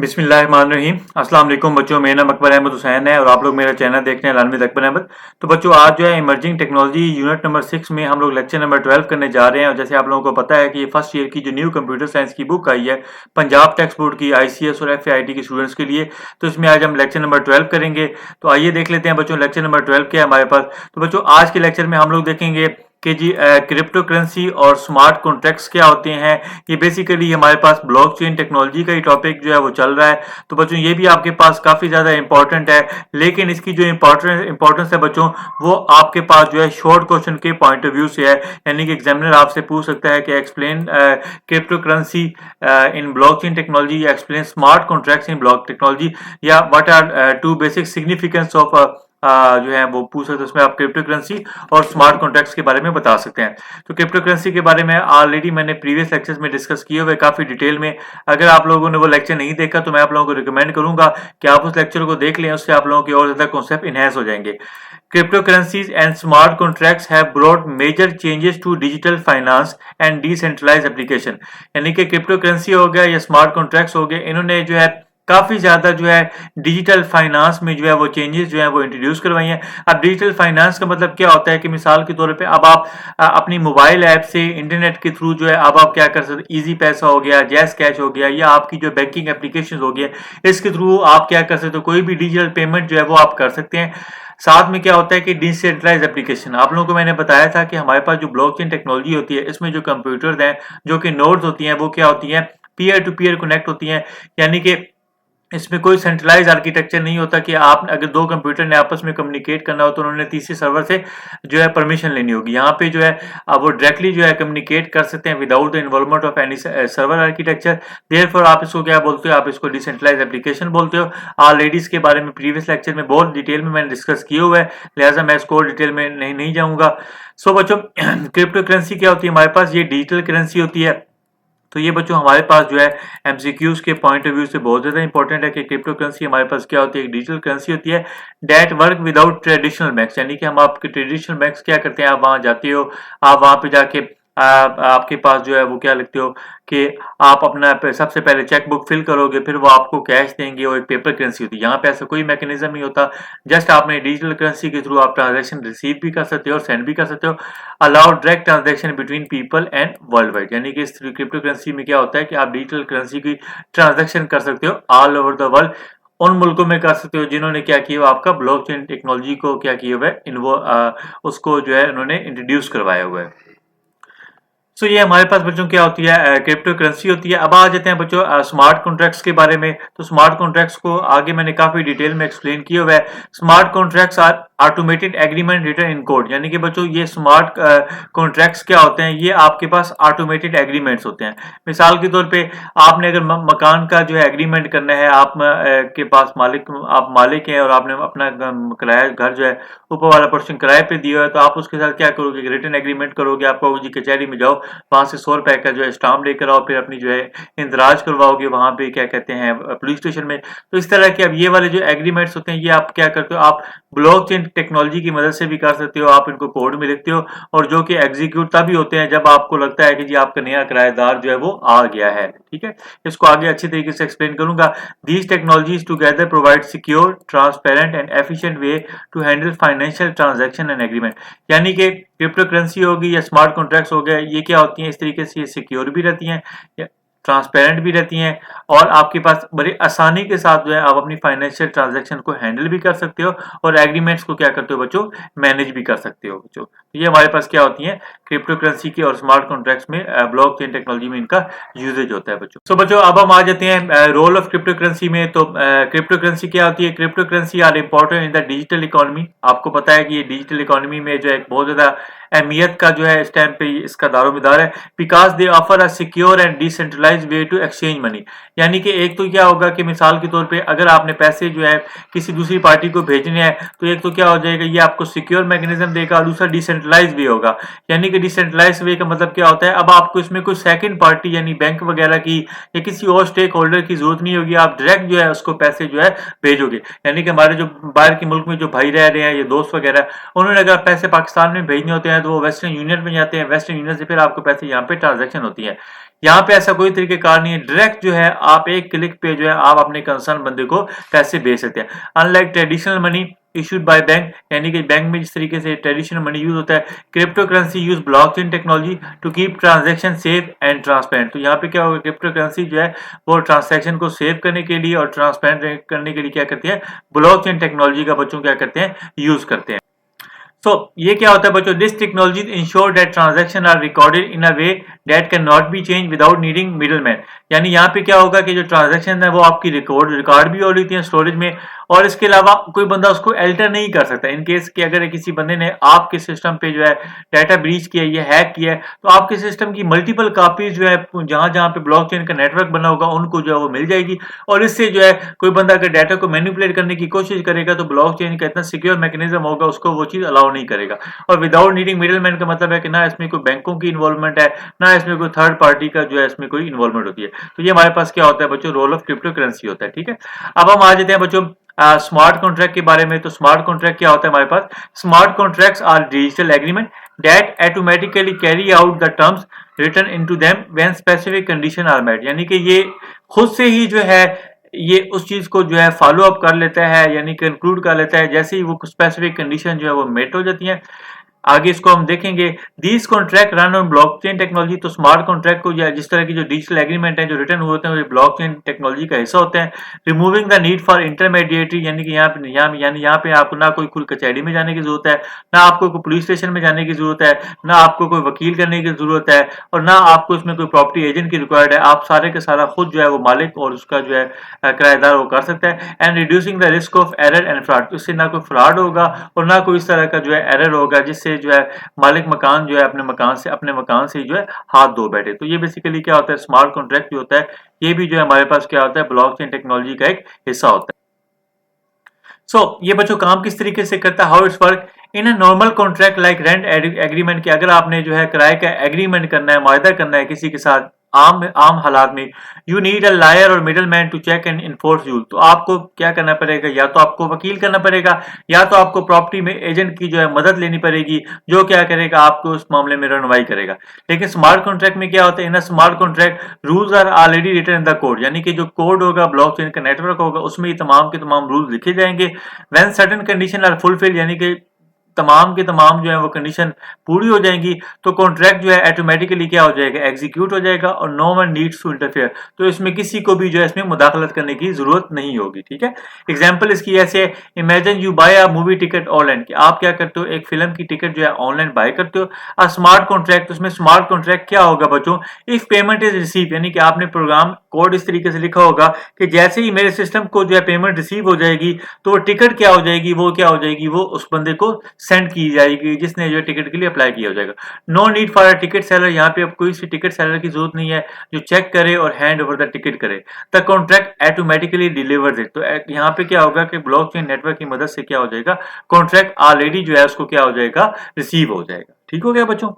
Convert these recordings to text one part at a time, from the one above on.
बिस्मिल्लाहिर्रहमानिर्रहीम। अस्सलाम वालेकुम बच्चों, मेरा नाम अकबर अहमद हुसैन है और आप लोग मेरा चैनल देख रहे हैं लालमिद अकबर अहमद। तो बच्चों आज जो है इमर्जिंग टेक्नोलॉजी यूनिट नंबर 6 में हम लोग लेक्चर नंबर 12 करने जा रहे हैं। और जैसे आप लोगों को पता है कि ये फर्स्ट ईयर की जो न्यू कंप्यूटर साइंस की बुक आई है पंजाब टेक्स्ट बोर्ड की ICS और FIIT के स्टूडेंट्स के लिए, तो इसमें आज हम लेक्चर नंबर 12 करेंगे। तो आइए देख लेते हैं बच्चों लेक्चर नंबर 12 क्या है हमारे पास। तो बच्चों आज के लेक्चर में हम लोग देखेंगे कि जी क्रिप्टो करेंसी और स्मार्ट कॉन्ट्रैक्ट्स क्या होते हैं। ये बेसिकली हमारे पास ब्लॉकचेन टेक्नोलॉजी का ही टॉपिक जो है वो चल रहा है। तो बच्चों ये भी आपके पास काफ़ी ज़्यादा इंपॉर्टेंट है, लेकिन इसकी जो इंपॉर्टेंस है बच्चों वो आपके पास जो है शॉर्ट क्वेश्चन के पॉइंट ऑफ व्यू से है। यानी कि एग्जामिनर आपसे पूछ सकता है कि explain cryptocurrency in blockchain technology या explain smart contracts in block technology या what are two basic significance of जो है वो पूछ सकते हैं। उसमें आप क्रिप्टो करेंसी और स्मार्ट कॉन्ट्रैक्ट्स के बारे में बता सकते हैं। तो क्रिप्टो करेंसी के बारे में ऑलरेडी मैंने प्रीवियस लेक्चर्स में डिस्कस किए हुए काफ़ी डिटेल में। अगर आप लोगों ने वो लेक्चर नहीं देखा तो मैं आप लोगों को रिकमेंड करूंगा कि आप उस लेक्चर को देख लें, उससे आप लोगों के और ज़्यादा कॉन्सेप्ट इनहेंस हो जाएंगे। Cryptocurrencies and smart contracts have brought major changes to digital finance and decentralized application। यानी कि क्रिप्टो करेंसी हो गया या स्मार्ट कॉन्ट्रैक्ट्स हो गए, इन्होंने जो है काफ़ी ज़्यादा जो है डिजिटल फाइनेंस में जो है वो चेंजेस जो है वो इंट्रोड्यूस करवाई हैं। अब डिजिटल फाइनेंस का मतलब क्या होता है कि मिसाल के तौर पे अब आप अपनी मोबाइल ऐप से इंटरनेट के थ्रू जो है अब आप क्या कर सकते, इजी पैसा हो गया, जैस कैश हो गया या आपकी जो बैंकिंग एप्लीकेशन हो गया, इसके थ्रू आप क्या कर सकते हो, कोई भी डिजिटल पेमेंट जो है वो आप कर सकते हैं। साथ में क्या होता है कि डिसेंट्रलाइज एप्लीकेशन, आप लोगों को मैंने बताया था कि हमारे पास जो ब्लॉकचेन टेक्नोलॉजी होती है इसमें जो कंप्यूटर्स हैं जो कि नोड्स होती हैं वो क्या होती हैं, पीयर टू पीयर कनेक्ट होती हैं। यानी कि इसमें कोई सेंट्रलाइज आर्किटेक्चर नहीं होता कि आप अगर दो कंप्यूटर ने आपस में कम्युनिकेट करना हो तो उन्होंने तीसरे सर्वर से जो है परमिशन लेनी होगी। यहाँ पे जो है आप वो डायरेक्टली जो है कम्युनिकेट कर सकते हैं without the involvement of any server architecture. Therefore आप इसको क्या बोलते हो, आप इसको डिसेंट्रलाइज एप्लीकेशन बोलते हो। ऑलरेडी इसके बारे में प्रीवियस लेक्चर में बहुत डिटेल में मैंने डिस्कस किया हुआ है, लिहाजा मैं इसको डिटेल में नहीं जाऊँगा। सो बच्चों क्रिप्टो करेंसी क्या होती है हमारे पास, ये डिजिटल करेंसी होती है। तो ये बच्चों हमारे पास जो है MCQs के पॉइंट ऑफ व्यू से बहुत ज़्यादा इंपॉर्टेंट है कि क्रिप्टो करेंसी हमारे पास क्या होती है, एक डिजिटल करेंसी होती है that work without traditional banks. यानी कि हम आपके ट्रेडिशनल बैंक्स क्या करते हैं, आप वहाँ जाते हो, आप वहाँ पे जाके आपके पास जो है वो क्या लिखते हो कि आप अपना सबसे पहले चेक बुक फिल करोगे, फिर वो आपको कैश देंगे और एक पेपर करेंसी होती है। यहाँ पे ऐसा कोई मैकेनिज्म नहीं होता, जस्ट आपने डिजिटल करेंसी के थ्रू आप ट्रांजैक्शन रिसीव भी कर सकते हो और सेंड भी कर सकते हो। Allow direct transaction between people and world wide. यानी कि इस क्रिप्टो करेंसी में क्या होता है कि आप डिजिटल करेंसी की ट्रांजैक्शन कर सकते हो ऑल ओवर द वर्ल्ड, उन मुल्कों में कर सकते हो जिन्होंने क्या किया, आपका ब्लॉकचेन टेक्नोलॉजी को क्या किया हुआ है, उसको जो है उन्होंने इंट्रोड्यूस करवाया हुआ है। तो ये हमारे पास बच्चों क्या होती है, क्रिप्टो करेंसी होती है। अब आ जाते हैं बच्चों स्मार्ट कॉन्ट्रैक्ट्स के बारे में। तो स्मार्ट कॉन्ट्रैक्ट्स को आगे मैंने काफी डिटेल में एक्सप्लेन किया हुआ है। Smart contracts are automated agreement written in code. यानी कि बच्चों ये स्मार्ट कॉन्ट्रैक्ट्स क्या होते हैं, ये आपके पास ऑटोमेटेड एग्रीमेंट्स होते हैं। मिसाल के तौर पे आपने अगर मकान का जो है एग्रीमेंट करना है, आप के पास आप मालिक हैं और आपने अपना किराया घर जो है ऊपर वाला पोर्शन किराए पे दिया है, तो आप उसके साथ क्या करोगे, रिटर्न एग्रीमेंट करोगे। आपको जी कचहरी में जाओ, वहां से 100 रुपए का जो है स्टाम्प लेकर आओ, फिर अपनी जो है इंदराज करवाओगे वहां पे क्या कहते हैं पुलिस स्टेशन में। तो इस तरह के अब ये वाले जो एग्रीमेंट्स होते हैं ये आप क्या करते हो, आप ब्लॉकचेन टेक्नोलॉजी की मदद से भी कर सकते हो। आप इनको कोड में लिखते हो और जो कि एग्जीक्यूट तभी होते हैं जब आपको लगता है कि जी आपका नया किराएदार जो है वो आ गया है। ठीक है, इसको आगे अच्छी तरीके से एक्सप्लेन करूंगा। These technologies together provide secure, transparent and efficient way to handle financial transaction and agreement. यानी कि क्रिप्टो करेंसी होगी या स्मार्ट कॉन्ट्रैक्ट्स हो गए, ये क्या होती हैं, इस तरीके से ये सिक्योर भी रहती हैं, ट्रांसपेरेंट भी रहती हैं और आपके पास बड़ी आसानी के साथ जो है आप अपनी फाइनेंशियल ट्रांजैक्शन को हैंडल भी कर सकते हो और एग्रीमेंट्स को क्या करते हो बच्चों, मैनेज भी कर सकते हो बच्चों। तो ये हमारे पास क्या होती हैं क्रिप्टो करेंसी की और स्मार्ट कॉन्ट्रैक्ट्स में ब्लॉकचेन टेक्नोलॉजी में इनका यूजेज होता है बच्चों। तो बच्चों अब हम आ जाते हैं रोल ऑफ क्रिप्टो करेंसी में। तो क्रिप्टो करेंसी क्या होती है, cryptocurrency are important in the digital economy. आपको पता है कि ये डिजिटल इकोनॉमी में जो है बहुत ज्यादा अहमियत का जो है इस टाइम पे इसका दारोमदार है, because they offer a secure and decentralize way to exchange money. यानी कि एक तो क्या होगा कि मिसाल के तौर पे अगर आपने पैसे जो है किसी दूसरी पार्टी को भेजने हैं तो एक तो क्या हो जाएगा, ये आपको सिक्योर मैकेनिज्म देगा और दूसरा डिसेंट्रलाइज वे होगा। यानी कि डिसेंट्रलाइज वे का मतलब क्या होता है, अब आपको इसमें कोई सेकंड पार्टी यानी बैंक वगैरह की या किसी और स्टेक होल्डर की जरूरत नहीं होगी, आप डायरेक्ट जो है उसको पैसे जो है भेजोगे। यानी कि हमारे जो बाहर के मुल्क में जो भाई रह रहे हैं ये दोस्त वगैरह, उन्होंने अगर पैसे पाकिस्तान में भेजने होते हैं तो वो वेस्टर्न यूनियन में जाते हैं, वेस्टर्न यूनियन से फिर आपको पैसे यहाँ पे ट्रांजेक्शन होती है। यहाँ पे ऐसा कोई तरीकेकार नहीं है, डायरेक्ट जो है आप एक क्लिक पे जो है आप अपने कंसर्न बंदे को पैसे भेज सकते हैं। Unlike traditional money issued by bank, यानी कि बैंक में जिस तरीके से ट्रेडिशनल मनी यूज होता है, cryptocurrency use blockchain technology to keep transaction safe and transparent. तो यहाँ पे क्या होगा, क्रिप्टो करेंसी जो है वो ट्रांजैक्शन को सेव करने के लिए और ट्रांसपेरेंट करने के लिए क्या करती है, ब्लॉकचेन टेक्नोलॉजी का बच्चों क्या करते हैं, यूज करते हैं। So, ये क्या होता है बच्चों, this technology ensure that transaction are recorded in a way that can not be change without needing middleman. यानी यहाँ पे क्या होगा कि जो ट्रांजैक्शन है वो आपकी रिकॉर्ड भी हो रही थी स्टोरेज में, और इसके अलावा कोई बंदा उसको अल्टर नहीं कर सकता। इन केस कि अगर किसी बंदे ने आपके सिस्टम पे जो है डाटा ब्रीच किया है, हैक किया है, तो आपके सिस्टम की मल्टीपल कॉपीज जो है जहां जहां पे ब्लॉकचेन का नेटवर्क बना होगा उनको जो है वो मिल जाएगी, और इससे जो है कोई बंदा अगर डाटा को मैनिपुलेट करने की कोशिश करेगा तो ब्लॉकचेन का इतना सिक्योर मैकेनिज्म होगा, उसको वो चीज अलाउ नहीं करेगा। और विदाउट नीडिंग मिडलमैन का मतलब है कि ना इसमें कोई बैंकों की इन्वॉल्वमेंट है, ना इसमें कोई थर्ड पार्टी का जो है इसमें कोई इन्वॉल्वमेंट होती है। तो ये हमारे पास क्या होता है बच्चों, रोल ऑफ क्रिप्टो करेंसी होता है। ठीक है, अब हम आ जाते हैं बच्चों स्मार्ट कॉन्ट्रैक्ट के बारे में। तो स्मार्ट कॉन्ट्रैक्ट क्या होता है हमारे पास, smart contracts are digital agreement that automatically carry out the terms written into them when specific condition are met. यानी कि ये खुद से ही जो है ये उस चीज को जो है फॉलो अप कर लेता है, यानी कंक्लूड कर लेता है जैसे ही वो स्पेसिफिक कंडीशन जो है वो मेट हो जाती है। आगे इसको हम देखेंगे, these contract run on blockchain technology. तो स्मार्ट कॉन्ट्रैक्ट को जिस तरह की जो डिजिटल एग्रीमेंट है जो रिटर्न हुए होते हैं वो ब्लॉकचेन टेक्नोलॉजी का हिस्सा होते हैं। Removing the need for intermediary, यानी कि यहाँ पे आपको ना कोई खुल कचहरी में जाने की जरूरत है, ना आपको कोई पुलिस स्टेशन में जाने की जरूरत है, ना आपको कोई वकील करने की जरूरत है, और ना आपको इसमें कोई प्रॉपर्टी एजेंट की रिक्वायर्ड है। आप सारे के सारा खुद जो है वो मालिक और उसका जो है किराएदार वो कर सकता है। And reducing the risk of error and fraud, इससे ना कोई फ्रॉड होगा और ना कोई इस तरह का जो है एरर होगा जिससे जो है मालिक मकान जो है अपने मकान से जो है हाथ धो बैठे। तो ये बेसिकली क्या होता है, स्मार्ट कॉन्ट्रैक्ट जो होता है ये भी जो है हमारे पास क्या होता है, ब्लॉकचेन टेक्नोलॉजी का एक हिस्सा होता है। ये बच्चों काम किस तरीके से करता है, how it's work in a normal contract like rent agreement. कि अगर आपने जो है किराए का एग्रीमेंट करना है, मुआहदा करना है किसी के साथ आम हालात में, यू नीड अ लायर और middle man to check and enforce rule. तो आपको क्या करना पड़ेगा, या तो आपको वकील करना पड़ेगा या तो आपको प्रॉपर्टी में एजेंट की जो है मदद लेनी पड़ेगी, जो क्या करेगा आपको उस मामले में रनवाई करेगा। लेकिन स्मार्ट कॉन्ट्रैक्ट में क्या होता है, in a smart contract rules are already written in the code. यानी कि जो कोड होगा ब्लॉकचेन का नेटवर्क होगा उसमें ये तमाम के तमाम रूल्स लिखे जाएंगे। When certain condition are fulfil, यानी कि तमाम के तमाम जो है वो कंडीशन पूरी हो जाएंगी तो कॉन्ट्रैक्ट जो है ऑटोमेटिकली क्या हो जाएगा, एग्जीक्यूट हो जाएगा और no one needs to interfere. तो इसमें किसी को भी जो है इसमें मुदाखलत करने की जरूरत नहीं होगी। ठीक है, एग्जांपल इसकी ऐसे, imagine you buy a movie ticket online, कि आप क्या करते हो, एक फिल्म की टिकट जो है ऑनलाइन बाय करते हो। अ स्मार्ट कॉन्ट्रैक्ट, उसमें स्मार्ट कॉन्ट्रैक्ट क्या होगा बच्चों, इफ पेमेंट इज रिसीव, यानी कि आपने प्रोग्राम कोड इस तरीके से लिखा होगा कि जैसे ही मेरे सिस्टम को जो है पेमेंट रिसीव हो जाएगी तो वो टिकट क्या हो जाएगी, वो उस बंदे को सेंड की जाएगी जिसने जो टिकट के लिए अप्लाई किया हो जाएगा। No need for a ticket seller, यहाँ पे अब कोई सी टिकट सेलर की जरूरत नहीं है जो चेक करे और हैंड ओवर द टिकट करे। The contract automatically delivers it. तो यहाँ पे क्या होगा कि ब्लॉकचेन नेटवर्क की मदद से क्या हो जाएगा, कॉन्ट्रैक्ट ऑलरेडी जो है उसको क्या हो जाएगा, रिसीव हो जाएगा। ठीक हो गया बच्चों।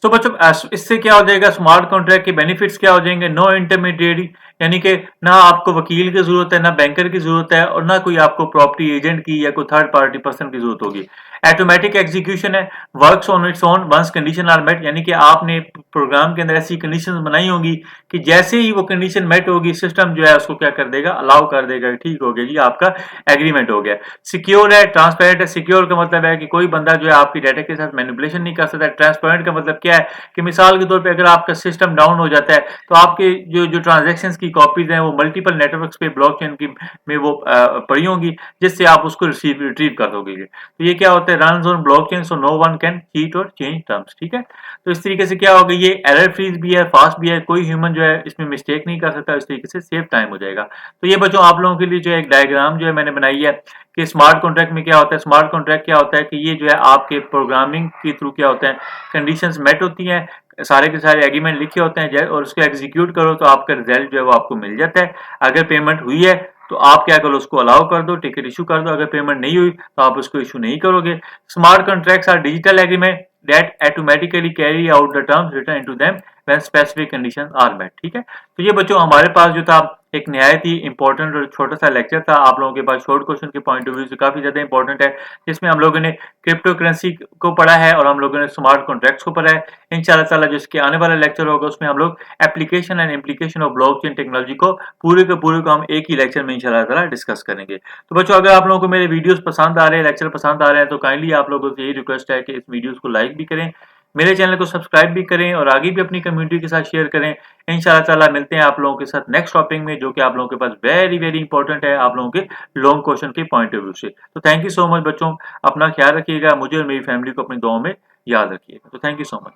तो बच्चों इससे क्या हो जाएगा, स्मार्ट कॉन्ट्रैक्ट के बेनिफिट्स क्या हो जाएंगे, नो इंटरमीडिएट, यानी कि ना आपको वकील की जरूरत है, ना बैंकर की जरूरत है, और ना कोई आपको प्रॉपर्टी एजेंट की या कोई थर्ड पार्टी पर्सन की जरूरत होगी। ऑटोमेटिक एग्जीक्यूशन है, works on its own once condition are met, यानी कि आपने प्रोग्राम के अंदर ऐसी कंडीशंस बनाई होंगी कि जैसे ही वो कंडीशन मेट होगी सिस्टम जो है उसको क्या कर देगा, अलाउ कर देगा। ठीक हो गया जी, आपका एग्रीमेंट हो गया। सिक्योर है, ट्रांसपेरेंट है। सिक्योर का मतलब है कि कोई बंदा जो है आपकी डाटा के साथ मैनिपुलेशन नहीं कर सकता। ट्रांसपेरेंट का मतलब क्या है कि मिसाल के तौर पे अगर आपका सिस्टम डाउन हो जाता है तो आपके जो ट्रांजैक्शंस की कॉपीज हैं वो मल्टीपल नेटवर्क्स पे ब्लॉकचेन की में वो पड़ी होंगी जिससे आप उसको रिट्रीव कर दोगे। तो ये क्या होता है, run on blockchain so no one can cheat और चेंज टर्म्स। ठीक है, तो इस तरीके से क्या होगा, ये एरर फ्रीज भी है, फास्ट भी है, कोई ह्यूमन जो है इसमें मिस्टेक नहीं कर सकता, इस तरीके से सेव टाइम हो जाएगा। तो ये बच्चों आप लोगों के लिए जो एक डायग्राम जो है मैंने बनाई है कि स्मार्ट कॉन्ट्रैक्ट में क्या होता है। स्मार्ट कॉन्ट्रैक्ट क्या होता है कि ये जो है आपके प्रोग्रामिंग के थ्रू क्या होता है, कंडीशंस मेट होती हैं, सारे के सारे एग्रीमेंट लिखे होते हैं और उसको एग्जीक्यूट करो तो आपका रिजल्ट जो है वो आपको मिल जाता है। अगर पेमेंट हुई है तो आप क्या करो, उसको अलाउ कर दो, टिकट इशू कर दो। अगर पेमेंट नहीं हुई तो आप उसको इशू नहीं करोगे। Smart contracts are digital agreement that automatically carry out the terms written into them when specific conditions are met. ठीक है, तो ये बच्चों हमारे पास जो था एक नहायत ही इंपॉर्टेंट और छोटा सा लेक्चर था आप लोगों के पास शॉर्ट क्वेश्चन के पॉइंट ऑफ व्यू से काफी ज्यादा इंपॉर्टेंट है, जिसमें हम लोगों ने क्रिप्टो करेंसी को पढ़ा है और हम लोगों ने स्मार्ट कॉन्ट्रैक्ट्स को पढ़ा है। इंशाल्लाह ताला जो इसके आने वाला लेक्चर होगा उसमें हम लोग application and implication of blockchain technology को पूरे के पूरे को हम एक ही लेक्चर में इंशाल्लाह ताला डिस्कस करेंगे। तो बच्चों अगर आप लोगों को मेरे वीडियोस पसंद आ रहे हैं, लेक्चर पसंद आ रहे हैं, तो काइंडली आप लोगों से यही रिक्वेस्ट है कि इस वीडियोस को लाइक भी करें, मेरे चैनल को सब्सक्राइब भी करें और आगे भी अपनी कम्युनिटी के साथ शेयर करें। इंशाल्लाह ताला मिलते हैं आप लोगों के साथ नेक्स्ट टॉपिक में, जो कि आप लोगों के पास वेरी वेरी इंपॉर्टेंट है आप लोगों के लॉन्ग क्वेश्चन के पॉइंट ऑफ व्यू से। तो थैंक यू सो मच बच्चों, अपना ख्याल रखिएगा, मुझे और मेरी फैमिली को अपनी दुआओं में याद रखिएगा। तो थैंक यू सो मच।